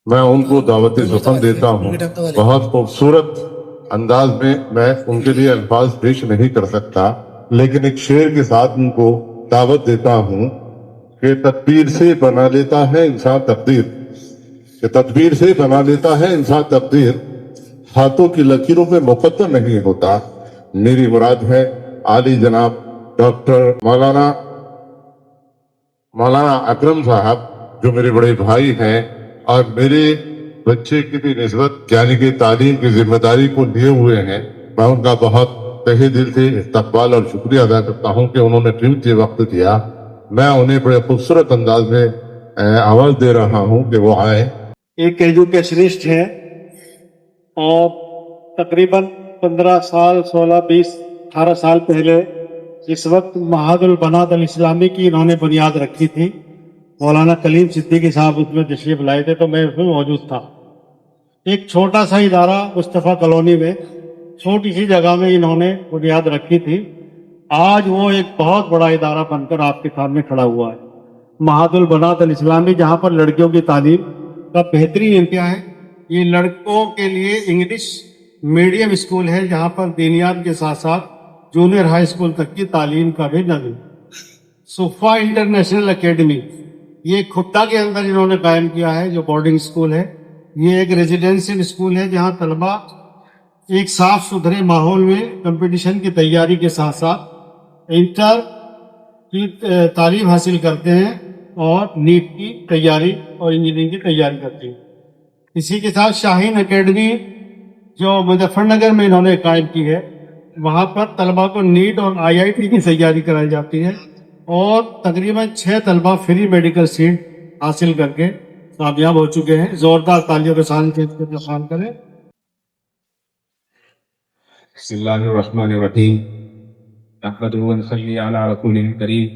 मैं उनको दावत सफर देता हूँ। बहुत खूबसूरत अंदाज में मैं उनके लिए अल्फाज पेश नहीं कर सकता, लेकिन एक शेर के साथ उनको दावत देता हूँ कि तदबीर से बना लेता है इंसान तकदीर, कि तदबीर से बना लेता है इंसान तकदीर, हाथों की लकीरों में मुकद्दर नहीं होता। मेरी मुराद है आली जनाब डॉक्टर मौलाना अकरम साहब, जो मेरे बड़े भाई हैं और मेरे बच्चे की भी निस्बत यानी कि तालीम की जिम्मेदारी को लिए हुए हैं। मैं उनका बहुत तहे दिल से इस्तकबाल और शुक्रिया अदा करता हूँ कि उन्होंने कीमती वक्त दिया। मैं उन्हें बड़े खूबसूरत अंदाज में आवाज दे रहा हूँ कि वो आए। एक एजुकेशनिस्ट है और तकरीबन 15 साल 16 20 18 साल पहले इस वक्त महादुल बनात अल इस्लामी की इन्होंने बुनियाद रखी थी। मौलाना कलीम सिद्दीकी साहब उसमें तशरीफ लाए थे तो मैं उसमें मौजूद था। एक छोटा सा इदारा मुस्तफ़ा कॉलोनी में छोटी सी जगह में इन्होंने बुनियाद रखी थी। आज वो एक बहुत बड़ा इदारा बनकर आपके सामने खड़ा हुआ है, महादुल बनात अल इस्लामी, जहाँ पर लड़कियों की तालीम का बेहतरीन इंतहा है। ये लड़कों के लिए इंग्लिश मीडियम स्कूल है, जहाँ पर दीनियात के साथ साथ जूनियर हाई स्कूल तक की तालीम का भी नज़म। सुफा इंटरनेशनल एकेडमी ये खुट्टा के अंदर इन्होंने कायम किया है, जो बोर्डिंग स्कूल है। ये एक रेजिडेंशियल स्कूल है जहाँ तलबा एक साफ सुथरे माहौल में कंपटीशन की तैयारी के साथ साथ इंटर की तालीम हासिल करते हैं और नीट की तैयारी और इंजीनियरिंग की तैयारी करते हैं। इसी के साथ शाहीन एकेडमी जो मुजफ्फरनगर में इन्होंने कायम की है, वहाँ पर तलबा को नीट और IIT की तैयारी कराई जाती है और तकरीबन 6 तलबा फ्री मेडिकल सीट हासिल करके कामयाब हो चुके हैं। जोरदार तालियों के साथ इंतजाम करें। बिस्मिल्लाहिर्रहमानिर्रहीम, नहमदुहु व नसल्ली अला रसूलिल करीम,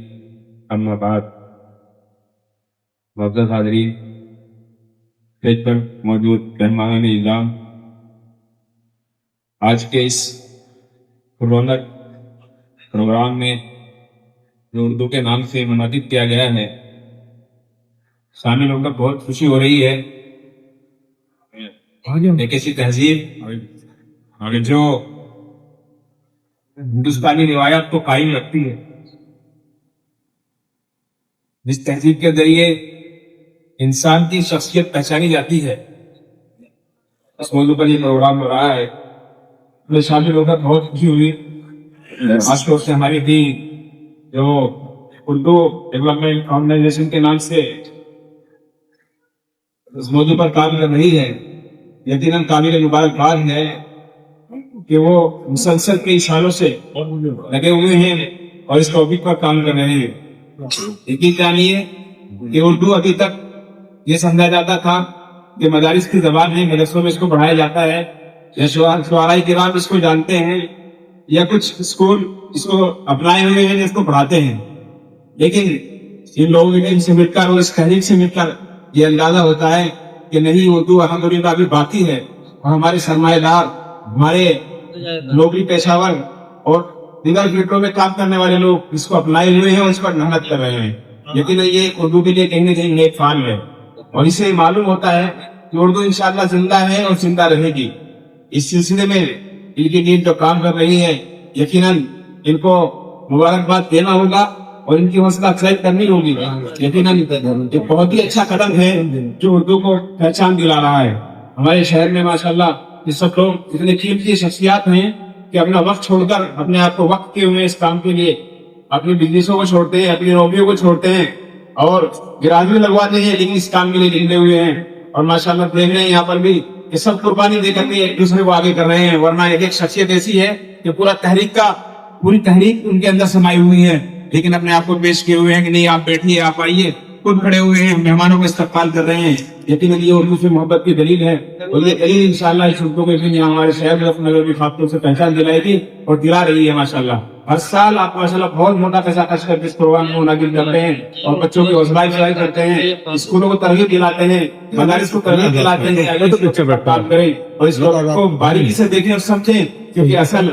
अम्मा बाद। मुअज़्ज़ज़ हाज़रीन, स्टेज पर मौजूद मेहमानान इज़्ज़ाम, आज के इस रौनक प्रोग्राम में जो उर्दू के नाम से मुनादिद किया गया है, शामिल होकर बहुत खुशी हो रही है। एक ऐसी तहजीब जो हिंदुस्तानी रिवायात को कायम रखती है, जिस तहजीब के जरिए इंसान की शख्सियत पहचानी जाती है, इस मौजू पर ये प्रोग्राम हो रहा है। मैं शामिल होकर बहुत खुशी हुई। खासतौर से हमारी दी जो उर्दू डेवलपमेंट ऑर्गेनाइजेशन के नाम से इस मौजू पर काम कर रही है, यकीनन काबिल मुबारकबाद है कि वो मुसलसल कई सालों से लगे हुए हैं और इस टॉपिक पर काम कर रहे हैं। यकीन जानिए कि उर्दू अभी तक ये समझा जाता था कि मदारिस की ज़बान है, मदरसों में इसको पढ़ाया जाता है, या शुआराए किराम इसको जानते हैं, या कुछ स्कूल इसको अपनाए हुए हैं जिसको पढ़ाते हैं। लेकिन इन लोगों के इनसे मिलकर और इस तहरीक से मिलकर ये अंदाजा होता है कि नहीं, उर्दू अल्हम्दुलिल्लाह अभी बाकी है और हमारे सरमाएदार, हमारे नौकरी पेशावर और दीगर फील्डों में काम करने वाले लोग इसको अपनाए हुए हैं और इस पर मेहनत कर रहे हैं। लेकिन ये उर्दू के लिए कहीं न कहीं नेक फाल है और इससे मालूम होता है कि उर्दू इंशाअल्लाह जिंदा है और जिंदा रहेगी। इस सिलसिले में इनकी टीम जो काम कर रही है, यकीनन इनको मुबारकबाद देना होगा और इनकी हौसला अफजाई करनी होगी। यकीनन ये बहुत ही अच्छा कदम है जो उर्दू को पहचान दिला रहा है। हमारे शहर में माशाल्लाह ये सब लोग इतने कीमती शख्सियात हैं कि अपना वक्त छोड़कर, अपने आप को वक्त किए हुए इस काम के लिए अपनी बिजनेसों को छोड़ते हैं, अपनी नौकरियों को छोड़ते हैं और गिरावी लगवाते हैं, लेकिन इस काम के लिए निकले हुए हैं। और माशाल्लाह देख रहे हैं यहाँ पर भी ये सब कुर्बानी देकर के एक दूसरे को आगे कर रहे हैं। वरना एक शख्सियत ऐसी है कि पूरी तहरीक उनके अंदर समाई हुई है, लेकिन अपने आप को पेश किए हुए हैं कि नहीं आप बैठिए, आप आइए, खुद खड़े हुए हैं, मेहमानों को इस्तकबाल कर रहे हैं। यकीन ये उर्दू से मोहब्बत की दलील है और ये दलील इंशाअल्लाह इस उर्दू को हमारे शहर मुजफ्फरनगर की खातों से पहचान दिलाएगी और दिला रही है। माशाल्लाह हर साल आप माशाल्लाह बहुत मोटा पैसा खर्च करके इस प्रोग्राम को मुनाकिद करते हैं और बच्चों की हौसला अफजाई करते हैं, स्कूलों को तरगीब दिलाते हैं, मदारिस को तरगीब दिलाते हैं। काम करें और इस को बारीकी से देखें और समझें क्योंकि असल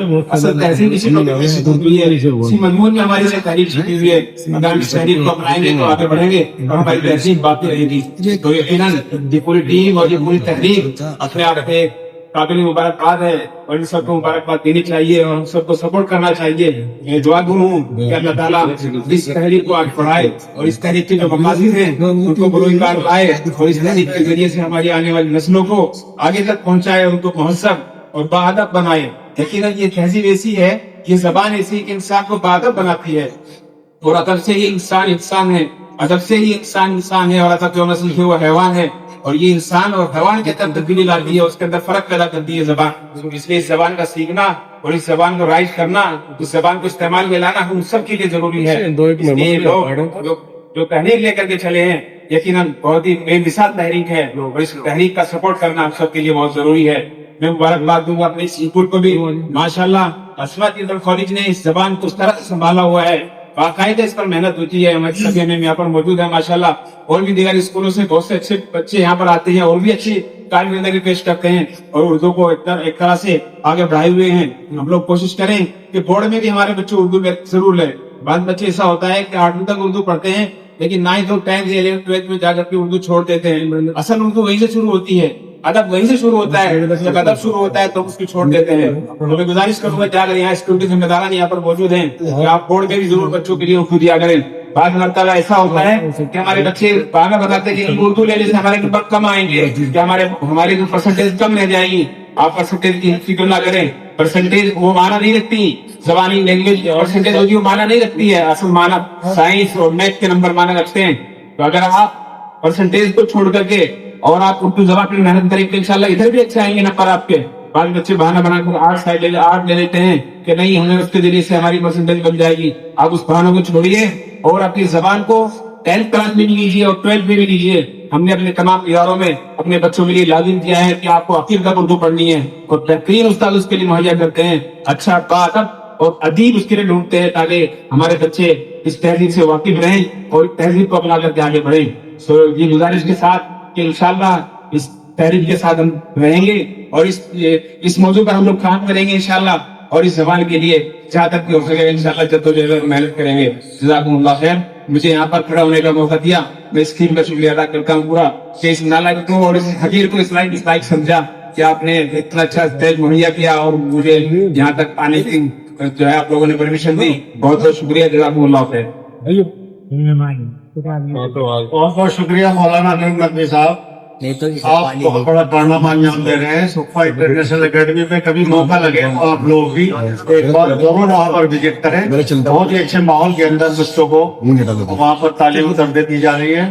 तहसील इसी हुई है, इसी मजमून में हमारी से तहरीर छिपी हुई है। अगर हम इस तहरीर को अपनाएंगे तो आगे बढ़ेंगे और हमारी तहसील बाकी रहेगी। तो यकीनन ये पूरी टीम और ये पूरी तहरीर अपने आप में काबिल मुबारकबाद है और इन सबको मुबारकबाद देनी चाहिए और हम सबको सपोर्ट करना चाहिए। मैं दुआ गुरु हूँ कि अल्लाह ताला इस तहरीर को आगे बढ़ाए और इस तहरीर के जो मकासद हैं उनको बरोकार लाए और इस तहरीर के जरिए से हमारी आने वाली नस्लों को आगे तक पहुंचाए, उनको महसब और बाअदब बनाए। यकीनन ये तहजीब ऐसी है, ये जबान ऐसी कि इंसान को बाअदब बनाती है और अदब से ही इंसान इंसान है, अदब से ही इंसान इंसान है और अदब जो नस्ल है वो हैवान है। और ये इंसान और हैवान के तरफ तब्दीली लाती है, उसके अंदर फर्क पैदा करती है जबान। इसलिए इस जबान का सीखना और इस जबान को राइज करना, इस जबान को इस्तेमाल में लाना हम सब के लिए जरूरी है। इसलिए लोग जो तहरीक लेकर के चले हैं यकीनन बहुत ही बेमिसाल तहरीक है और इस तहरीक का सपोर्ट करना हम सब के लिए बहुत जरूरी है। मैं मुबारकबाद दूंगा अपने स्कूल को भी। माशाल्लाह अस्मत इंटर कॉलेज ने इस जबान को उस तरह से संभाला हुआ है, बाकायदा इस पर मेहनत होती है। हमारे सभी एमएम यहाँ पर मौजूद है माशाल्लाह। और भी दीगर स्कूलों से बहुत से अच्छे बच्चे यहाँ पर आते हैं और भी अच्छी कारकर्दगी पेश करते हैं और उर्दू को एक तरह से आगे बढ़ाए हुए हैं। हम लोग कोशिश करें कि बोर्ड में भी हमारे बच्चे उर्दू में जरूर लें। बाद बच्चे ऐसा होता है कि 8वीं तक उर्दू पढ़ते हैं लेकिन 9th और 10th 11th 12th में जाकर के उर्दू छोड़ देते हैं। असल उर्दू वहीं से शुरू होती है, अदब वहीं से शुरू होता है। जब अदब शुरू होता है तो उसको छोड़ देते हैं। तो मैं गुजारिश करूंगा कि अगर यहाँ स्कूल के जिम्मेदारान यहाँ पर मौजूद हैं कि आप बोर्ड में भी जरूर बच्चों के लिए उर्दू दिया करें। बाद मरतबा ऐसा होता है कि हमारे बच्चे बार बताते हैं कि उर्दू लेने से हमारे नंबर कम आएंगे, कि हमारे जो परसेंटेज कम रह जाएगी। आप परसेंटेज की फिक्र ना करें, परसेंटेज वो माना नहीं रखती, जबानी लैंग्वेज परसेंटेज होगी वो माना नहीं रखती है। असल माना साइंस और मैथ के नंबर माना रखते हैं। तो अगर आप परसेंटेज को छोड़ करके और आप उर्दू जबान पर मेहनत करेंगे इंशाल्लाह इधर भी अच्छे आएंगे नंबर आपके। बाद बच्चे बहाना बनाकर आर्ट ले लेते हैं कि नहीं हमें उसके जरिए से हमारी परसेंटेज बन जाएगी। आप उस बहानों को छोड़िए और अपनी जबान को 10th क्लास में भी लीजिए और 12th में भी लीजिए। हमने अपने तमाम इदारों में अपने बच्चों के लिए लाजिम किया है कि आपको आखिर तक उर्दू पढ़नी है और बेहतरीन उस्ताद उसके लिए मुहैया करते हैं। अच्छा बाअदब और अदीब उसके लिए ढूंढते हैं ताकि हमारे बच्चे इस तहजीब से वाकिफ रहें और तहजीब को अपना करके आगे बढ़ें। सो ये गुजारिश के साथ कि इंशाल्लाह इस तहरीक के साथ हम रहेंगे और इस मौजू पर हम लोग काम करेंगे इंशाल्लाह और इस जबान के लिए जहाँ तक भी हो सके इंशाल्लाह जद्दोजहद मेहनत करेंगे। जज़ाकुमुल्लाह खैर। मुझे यहाँ पर खड़ा होने का मौका दिया, मैं इस टीम का शुक्रिया अदा करता हूँ पूरा कि इस नालायक को और इस हकीर को इस लायक समझा कि आपने इतना अच्छा स्टेज मुहैया किया और मुझे यहाँ तक आने की जो है आप लोगों ने परमिशन दी। बहुत बहुत शुक्रिया। जज़ाकुमुल्लाह खैर। बहुत बहुत शुक्रिया मौलाना नईम नकवी साहब, आप बहुत बड़ा कारनामा अंजाम दे रहे हैं। सुखा इंटरनेशनल एकेडमी में कभी मौका लगे तो आप लोग भी एक बार जरूर वहाँ पर विजिट करें। बहुत ही अच्छे माहौल के अंदर बच्चों को वहाँ पर तालीम तरबियत दी जा रही है।